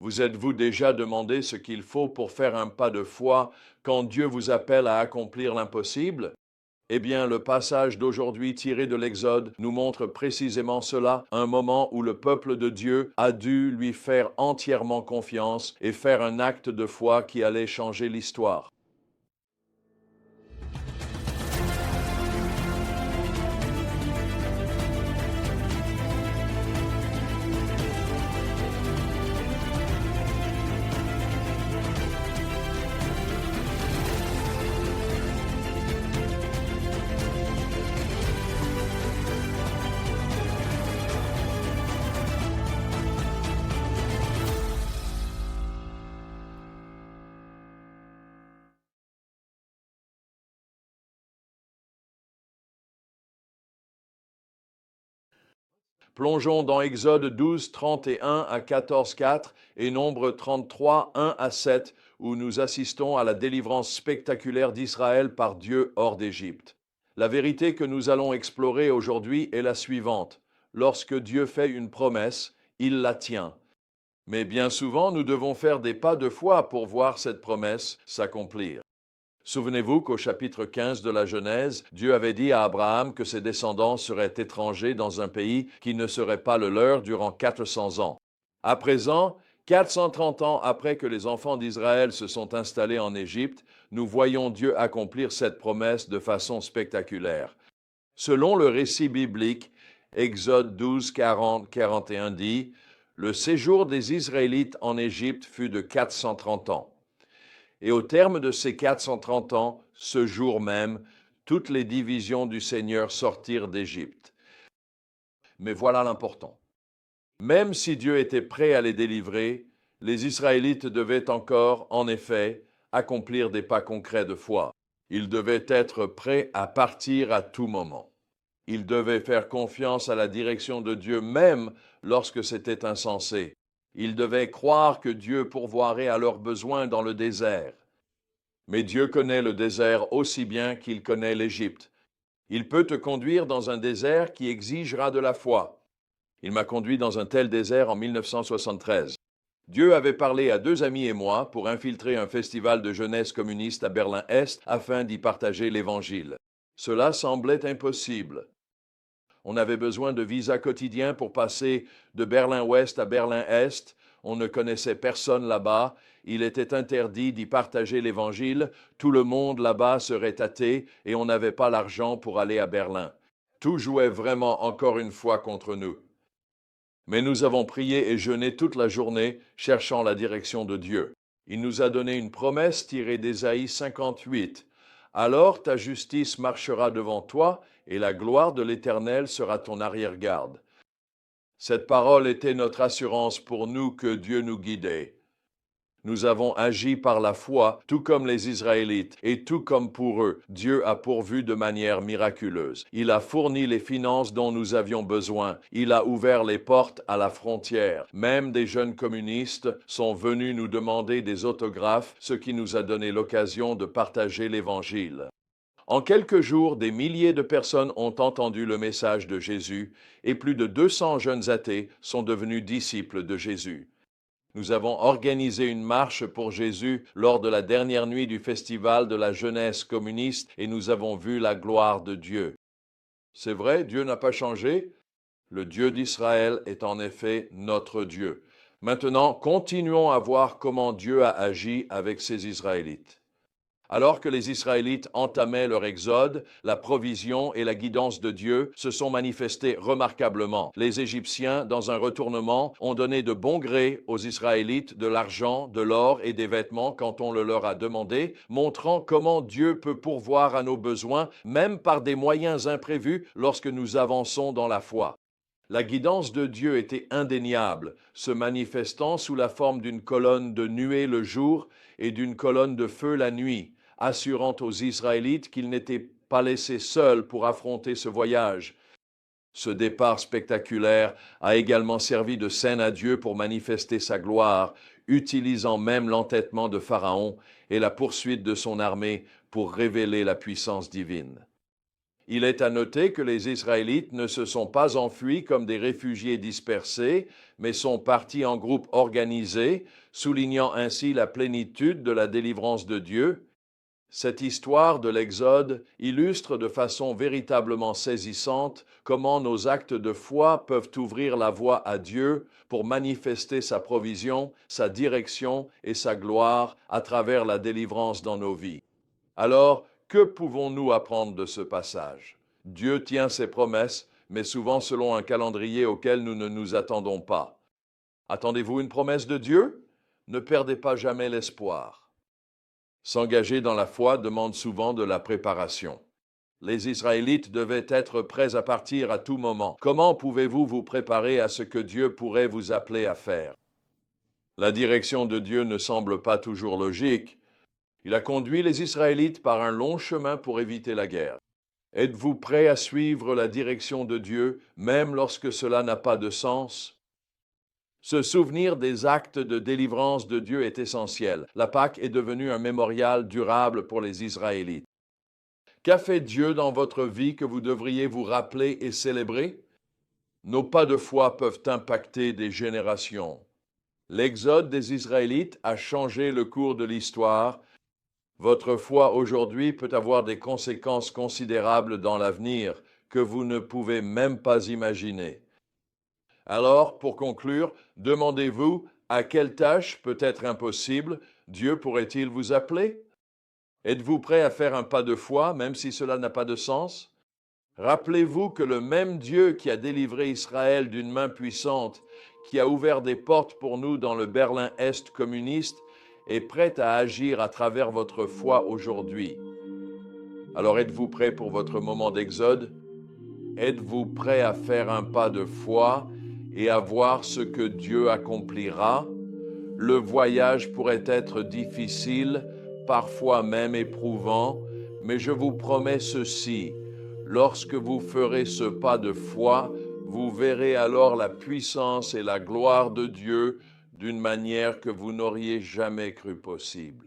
Vous êtes-vous déjà demandé ce qu'il faut pour faire un pas de foi quand Dieu vous appelle à accomplir l'impossible? Eh bien, le passage d'aujourd'hui tiré de l'Exode nous montre précisément cela, un moment où le peuple de Dieu a dû lui faire entièrement confiance et faire un acte de foi qui allait changer l'histoire. Plongeons dans Exode 12, 31 à 14, 4 et Nombre 33, 1 à 7, où nous assistons à la délivrance spectaculaire d'Israël par Dieu hors d'Égypte. La vérité que nous allons explorer aujourd'hui est la suivante. Lorsque Dieu fait une promesse, il la tient. Mais bien souvent, nous devons faire des pas de foi pour voir cette promesse s'accomplir. Souvenez-vous qu'au chapitre 15 de la Genèse, Dieu avait dit à Abraham que ses descendants seraient étrangers dans un pays qui ne serait pas le leur durant 400 ans. À présent, 430 ans après que les enfants d'Israël se sont installés en Égypte, nous voyons Dieu accomplir cette promesse de façon spectaculaire. Selon le récit biblique, Exode 12, 40, 41 dit « Le séjour des Israélites en Égypte fut de 430 ans. Et au terme de ces 430 ans, ce jour même, toutes les divisions du Seigneur sortirent d'Égypte. » Mais voilà l'important. Même si Dieu était prêt à les délivrer, les Israélites devaient encore, en effet, accomplir des pas concrets de foi. Ils devaient être prêts à partir à tout moment. Ils devaient faire confiance à la direction de Dieu même lorsque c'était insensé. Ils devaient croire que Dieu pourvoirait à leurs besoins dans le désert. Mais Dieu connaît le désert aussi bien qu'il connaît l'Égypte. Il peut te conduire dans un désert qui exigera de la foi. Il m'a conduit dans un tel désert en 1973. Dieu avait parlé à deux amis et moi pour infiltrer un festival de jeunesse communiste à Berlin-Est afin d'y partager l'Évangile. Cela semblait impossible. On avait besoin de visas quotidiens pour passer de Berlin-Ouest à Berlin-Est. On ne connaissait personne là-bas. Il était interdit d'y partager l'Évangile. Tout le monde là-bas serait athée et on n'avait pas l'argent pour aller à Berlin. Tout jouait vraiment encore une fois contre nous. Mais nous avons prié et jeûné toute la journée, cherchant la direction de Dieu. Il nous a donné une promesse tirée d'Ésaïe 58. Alors ta justice marchera devant toi, et la gloire de l'Éternel sera ton arrière-garde. Cette parole était notre assurance pour nous que Dieu nous guidait. Nous avons agi par la foi, tout comme les Israélites, et tout comme pour eux, Dieu a pourvu de manière miraculeuse. Il a fourni les finances dont nous avions besoin. Il a ouvert les portes à la frontière. Même des jeunes communistes sont venus nous demander des autographes, ce qui nous a donné l'occasion de partager l'Évangile. En quelques jours, des milliers de personnes ont entendu le message de Jésus, et plus de 200 jeunes athées sont devenus disciples de Jésus. Nous avons organisé une marche pour Jésus lors de la dernière nuit du festival de la jeunesse communiste et nous avons vu la gloire de Dieu. C'est vrai, Dieu n'a pas changé. Le Dieu d'Israël est en effet notre Dieu. Maintenant, continuons à voir comment Dieu a agi avec ses Israélites. Alors que les Israélites entamaient leur exode, la provision et la guidance de Dieu se sont manifestées remarquablement. Les Égyptiens, dans un retournement, ont donné de bon gré aux Israélites de l'argent, de l'or et des vêtements quand on le leur a demandé, montrant comment Dieu peut pourvoir à nos besoins, même par des moyens imprévus lorsque nous avançons dans la foi. La guidance de Dieu était indéniable, se manifestant sous la forme d'une colonne de nuée le jour et d'une colonne de feu la nuit, assurant aux Israélites qu'ils n'étaient pas laissés seuls pour affronter ce voyage. Ce départ spectaculaire a également servi de scène à Dieu pour manifester sa gloire, utilisant même l'entêtement de Pharaon et la poursuite de son armée pour révéler la puissance divine. Il est à noter que les Israélites ne se sont pas enfuis comme des réfugiés dispersés, mais sont partis en groupes organisés, soulignant ainsi la plénitude de la délivrance de Dieu. Cette histoire de l'Exode illustre de façon véritablement saisissante comment nos actes de foi peuvent ouvrir la voie à Dieu pour manifester sa provision, sa direction et sa gloire à travers la délivrance dans nos vies. Alors, que pouvons-nous apprendre de ce passage? Dieu tient ses promesses, mais souvent selon un calendrier auquel nous ne nous attendons pas. Attendez-vous une promesse de Dieu? Ne perdez pas jamais l'espoir. S'engager dans la foi demande souvent de la préparation. Les Israélites devaient être prêts à partir à tout moment. Comment pouvez-vous vous préparer à ce que Dieu pourrait vous appeler à faire? La direction de Dieu ne semble pas toujours logique. Il a conduit les Israélites par un long chemin pour éviter la guerre. Êtes-vous prêt à suivre la direction de Dieu, même lorsque cela n'a pas de sens? Se souvenir des actes de délivrance de Dieu est essentiel. La Pâque est devenue un mémorial durable pour les Israélites. Qu'a fait Dieu dans votre vie que vous devriez vous rappeler et célébrer? Nos pas de foi peuvent impacter des générations. L'exode des Israélites a changé le cours de l'histoire. Votre foi aujourd'hui peut avoir des conséquences considérables dans l'avenir que vous ne pouvez même pas imaginer. Alors, pour conclure, demandez-vous à quelle tâche, peut-être impossible, Dieu pourrait-il vous appeler? Êtes-vous prêt à faire un pas de foi, même si cela n'a pas de sens? Rappelez-vous que le même Dieu qui a délivré Israël d'une main puissante, qui a ouvert des portes pour nous dans le Berlin-Est communiste, est prêt à agir à travers votre foi aujourd'hui. Alors êtes-vous prêt pour votre moment d'exode? Êtes-vous prêt à faire un pas de foi et à voir ce que Dieu accomplira? Le voyage pourrait être difficile, parfois même éprouvant, mais je vous promets ceci, lorsque vous ferez ce pas de foi, vous verrez alors la puissance et la gloire de Dieu d'une manière que vous n'auriez jamais cru possible.